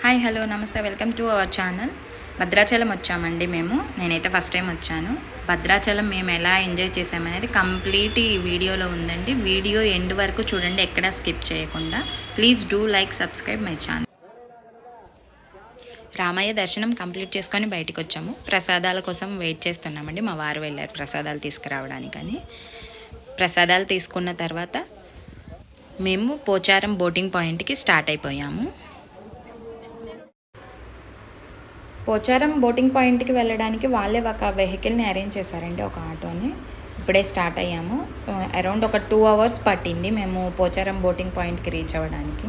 Hi hello నమస్తే welcome to our channel. Bhadrachalam వచ్చామండి నేనైతే ఫస్ట్ టైం వచ్చాను. భద్రాచలం మేము ఎలా ఎంజాయ్ చేసామనేది కంప్లీట్ ఈ వీడియోలో ఉందండి. వీడియో ఎండ్ వరకు చూడండి, ఎక్కడా స్కిప్ చేయకుండా. Please do like subscribe my channel. Ramayya దర్శనం కంప్లీట్ చేసుకొని బయటకు వచ్చాము. ప్రసాదాల కోసం వెయిట్ చేస్తున్నామండి. మా వారు వెళ్ళారు ప్రసాదాలు తీసుకురావడానికని. ప్రసాదాలు తీసుకున్న తర్వాత మేము పోచారం బోటింగ్ పాయింట్కి స్టార్ట్ అయిపోయాము. పోచారం బోటింగ్ పాయింట్కి వెళ్ళడానికి వాళ్ళే ఒక వెహికల్ని అరేంజ్ చేశారండి, ఒక ఆటోని. ఇప్పుడే స్టార్ట్ అయ్యాము. అరౌండ్ ఒక 2 hours పట్టింది మేము పోచారం బోటింగ్ పాయింట్కి రీచ్ అవ్వడానికి.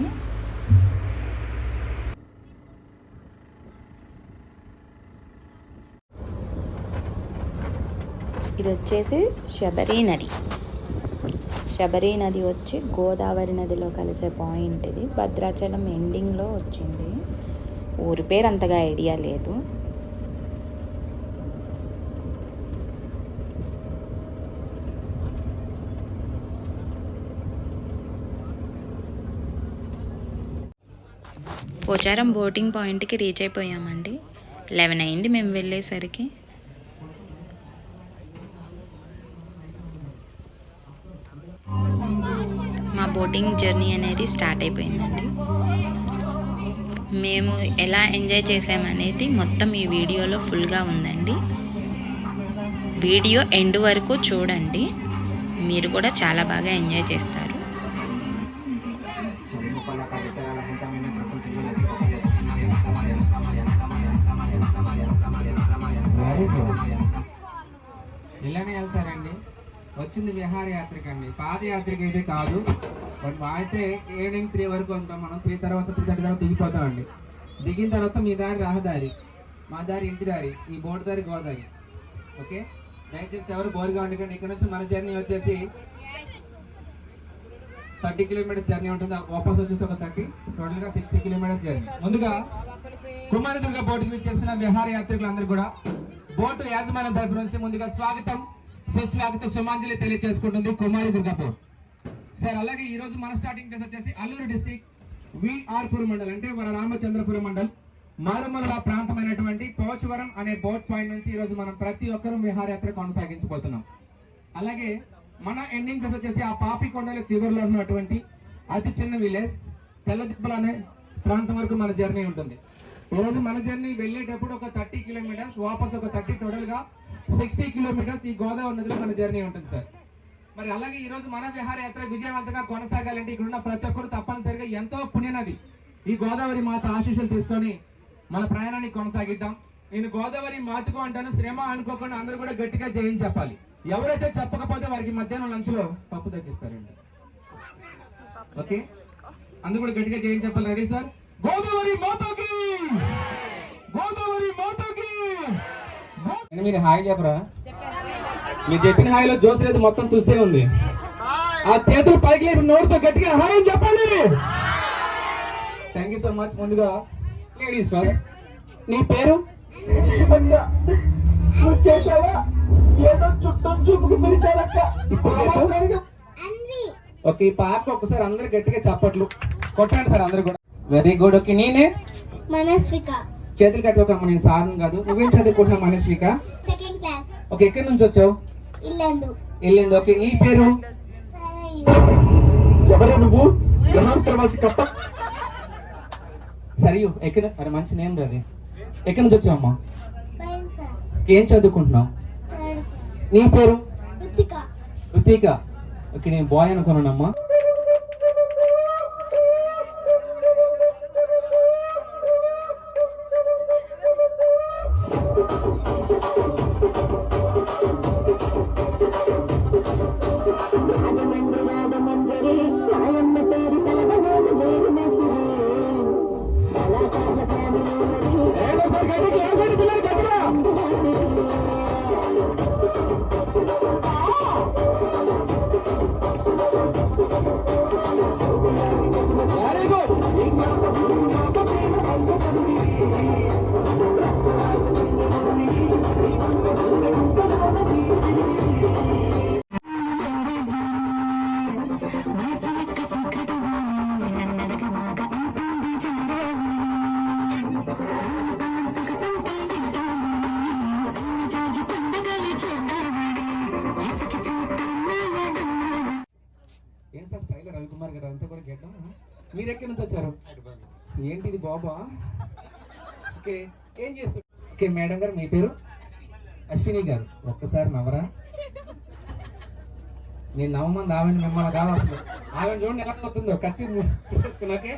ఇది వచ్చేసి శబరి నది వచ్చి గోదావరి నదిలో కలిసే పాయింట్. ఇది భద్రాచలం ఎండింగ్లో వచ్చింది. ఊరి పేరు అంతగా ఐడియా లేదు. పోచారం బోటింగ్ పాయింట్కి రీచ్ అయిపోయామండి. 11 అయింది మేము వెళ్ళేసరికి. మా బోటింగ్ జర్నీ అనేది స్టార్ట్ అయిపోయిందండి. మేము ఎలా ఎంజాయ్ చేసామనేది మొత్తం ఈ వీడియోలో ఫుల్గా ఉందండి. వీడియో ఎండ్ వరకు చూడండి, మీరు కూడా చాలా బాగా ఎంజాయ్ చేస్తారు. ఇలానే వెళ్తారండి. వచ్చింది విహారయాత్రకండి, పాదయాత్రకి అయితే కాదు. బట్ అయితే ఈవినింగ్ 3 వరకు ఉంటాం మనం. 3 తర్వాత 3:30 తర్వాత దిగిపోతామండి. దిగిన తర్వాత మీ దారి రహదారి, మా దారి ఇంటి దారి, ఈ బోట్ దారి గోదావరి. ఓకే, దయచేసి ఎవరు బోర్గా ఉండకండి. ఇక్కడ నుంచి మన జర్నీ వచ్చేసి 30 కిలోమీటర్ జర్నీ ఉంటుంది. వాపస్ వచ్చేసి ఒక 30, టోటల్గా 60 కిలోమీటర్ జర్నీ. ముందుగా కుమారదుర్గ బోటుకి విచ్చేసిన విహారయాత్రికులందరూ కూడా బోటు యాజమాన్యం తరపు నుంచి ముందుగా స్వాగతం, సుస్వాగత, సుమాంజలి తెలియజేసుకుంటుంది కుమారదుర్గ బోట్ సార్. అలాగే ఈ రోజు మన స్టార్టింగ్ ప్లేస్ వచ్చేసి అల్లూరు డిస్ట్రిక్ట్ విఆర్పూర్ మండల్, అంటే మన రామచంద్రపురం మండల్, మారుమూల ప్రాంతమైనటువంటి పోచవరం అనే బోట్ పాయింట్ నుంచి ఈ రోజు మనం ప్రతి ఒక్కరూ విహారయాత్ర కొనసాగించబోతున్నాం. అలాగే మన ఎండింగ్ ప్లేస్ వచ్చేసి ఆ పాపికొండల చివరిలో ఉన్నటువంటి అతి చిన్న విలేజ్ తెల్లదిబ్బల అనే ప్రాంతం వరకు మన జర్నీ ఉంటుంది. ఈ రోజు మన జర్నీ వెళ్ళేటప్పుడు ఒక 30 కిలోమీటర్స్, వాపస్ ఒక 30, టోటల్ గా 60 కిలోమీటర్స్ ఈ గోదావరి నదిలో మన జర్నీ ఉంటుంది సార్. మరి అలాగే ఈ రోజు మన విహారయాత్ర విజయవంతంగా కొనసాగాలంటే ఇక్కడ ఉన్న ప్రతి ఒక్కరు తప్పనిసరిగా ఎంతో పుణ్యనది ఈ గోదావరి మాత ఆశీస్సులు తీసుకొని మన ప్రయాణాన్ని కొనసాగిద్దాం. నేను గోదావరి మాతకు అంటాను, శ్రమ అనుకోకుండా అందరూ కూడా గట్టిగా జయం చెప్పాలి. ఎవరైతే చెప్పకపోతే వారికి మధ్యాహ్నం లంచ్ లో పప్పు తగ్గిస్తారండి. ఓకే, అందరూ కూడా గట్టిగా జయం చెప్పాలి. Ready sir? గోదావరి మాతకి, గోదావరి మాతకి. మీరు హాయ్ చెప్పరా? మీరు చెప్పిన హాయిలో జోస్ లేదు, మొత్తం చూస్తే ఉంది. ఆ చేతులు పైకి లేపి నోటితో గట్టిగా హాయ్ అని చెప్పాలి. Thank you so much. ముందుగా లేడీస్ ఫస్ట్. నీ పేరు? ఓకే, ఈ పాప ఒకసారి అందరు గట్టిగా చప్పట్లు కొట్టండి సార్ అందరు కూడా. Very good. ఓకే, నేనే మనస్విక. చేతులు కట్టుకోకమ్మ, నేను సాధన కాదు. నువ్వేం చదువుకుంటున్నావు మనస్విక? Second class. ఓకే, ఎక్కడి నుంచి వచ్చావు? ఇల్లందు. ఓకే, నీ పేరు? ఎవరే నువ్వు? సరియు. ఎక్కడ? అరే మంచి నేమ్ రాది. ఎక్కడి నుంచి వచ్చావమ్మా? ఏం చదువుకుంటున్నావు? నీ పేరు? రుతిక. ఓకే, నేను బాయ్ అనుకున్నానమ్మా. ఏం సార్ స్టైల్ రవికుమార్ గారు అంతా కూడా గెడ్డం. మీరు ఎక్కడి నుంచి వచ్చారు? ఏంటి ఇది బాబా? ఓకే, ఏం చేస్తారు? ఓకే మేడం గారు, మీ పేరు? అశ్విని గారు. ఒక్కసారి నవ్వరా? నేను నవ్వమంది ఆవిడ, మిమ్మల్ని కాదు అసలు. ఆవిడ చూడండి ఎలా అవుతుందో ఖచ్చితంగా. ఓకే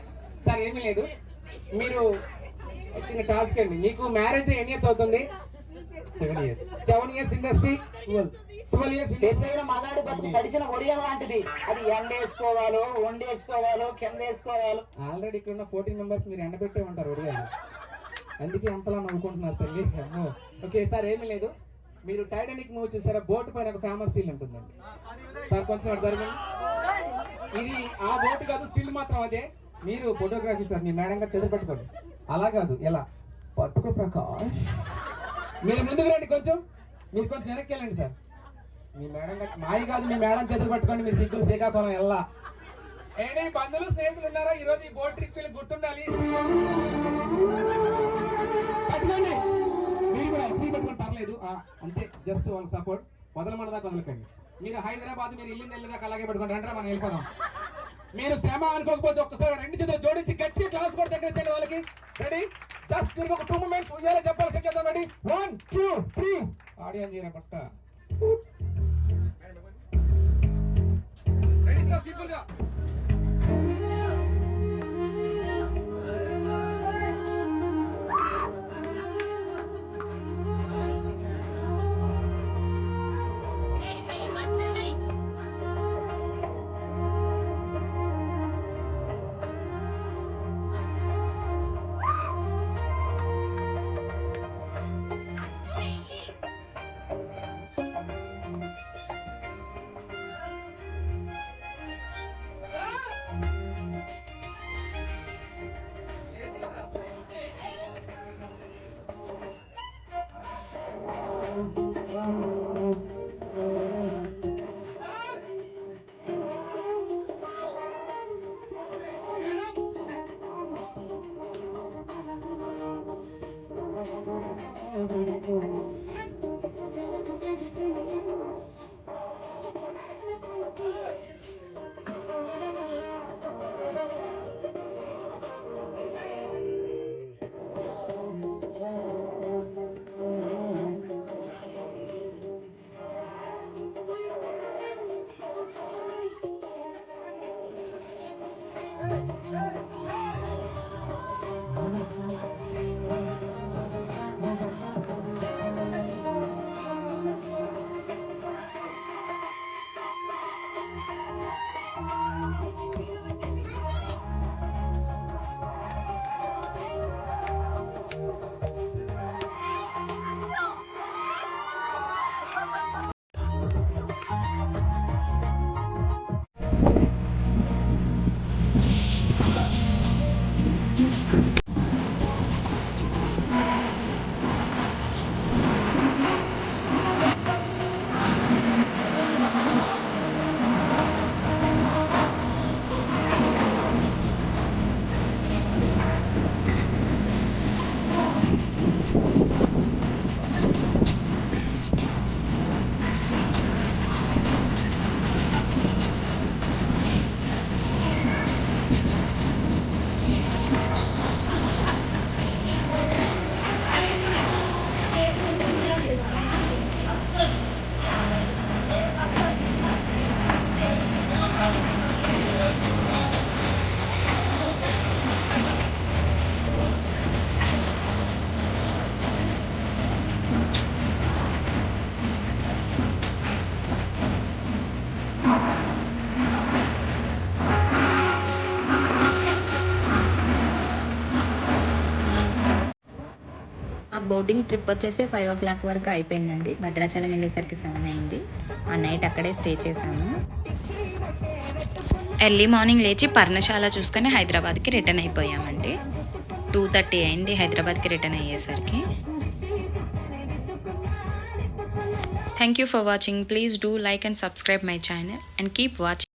సార్, ఏమీ లేదు. మీరు వచ్చిన టాస్క్ అండి. మీకు మ్యారేజ్ ఎన్ని ఇయర్స్ అవుతుంది? 7 years ఇండస్ట్రీ, 12 years దేశంలో మగాడి బతుకు తడిసిన ఒడియం లాంటిది. అది ఎండేసుకోవాలో, వండేసుకోవాలో, కింద వేసుకోవాలో. ఆల్రెడీ ఇక్కడ ఉన్న 14 మెంబర్స్ మీరు ఎండబెట్టే ఉంటారు ఒడియాలు, అందుకే అంతలా నవ్వుకుంటున్నారు తల్లి. అమ్మో. ఓకే సార్, ఏమీ లేదు. మీరు టైటానిక్ మూవీ చూసారా? బోట్ పైన ఒక ఫేమస్ స్టిల్ ఉంటుందండి సార్, కొంచెం అటు జరగండి. ఇది ఆ బోట్ కాదు, స్టిల్ మాత్రం అదే. మీరు ఫోటోగ్రఫీ సార్, మీ మేడం గారు చేతులు పట్టుకోండి. అలా కాదు, ఎలా పట్టుకో ప్రకాష్. మీరు ముందుకు రండి కొంచెం, మీరు కొంచెం వెనక్కి వెళ్ళండి సార్. మీ మేడం గారు మాయ కాదు, మీ మేడం చేతులు పట్టుకోండి. మీరు సిగ్గులు శ్రీకాకుళం ఎలా. ఏంటి బంధువులు స్నేహితులు ఉన్నారా ఈ రోజు? ఈ బోట్ ట్రిప్ వీళ్ళకి గుర్తుండాలి. పట్టుకోండి, మీరు కూడా ఎక్సీ పెట్టుకోండి, పర్లేదు. అంతే, జస్ట్ వాళ్ళ సపోర్ట్. వదలమన్న దాకా వదలకండి. మీరు హైదరాబాద్, మీరు ఇల్లు వెళ్ళేదాకా అలాగే పెట్టుకోండి. రండి, మనం వెళ్ళిపోదాం. మీరు శ్రమ అనుకోకపోతే ఒక్కసారి 2 చేతులు జోడించి గట్టిగా క్లాస్ కూడా దగ్గర చేయండి వాళ్ళకి. రెడీ? జస్ట్ మీరు ఒక 2 మూమెంట్స్ ఉయ్యాలో చెప్పాలి. సెట్ చేద్దాం. రెడీ? 1 2 3. ఆడియన్స్ చేయరా పట్ట. రెడీ సార్, సింపుల్ గా. బోటింగ్ ట్రిప్ వచ్చేసి 5 o'clock వరకు అయిపోయిందండి. భద్రాచలం వెళ్ళేసరికి 7 అయింది. ఆ నైట్ అక్కడే స్టే చేసాము. ఎర్లీ మార్నింగ్ లేచి పర్ణశాల చూసుకొని హైదరాబాద్కి రిటర్న్ అయిపోయామండి. 2:30 అయింది హైదరాబాద్కి రిటర్న్ అయ్యేసరికి. Thank you for watching. Please do like and subscribe my channel and keep watching.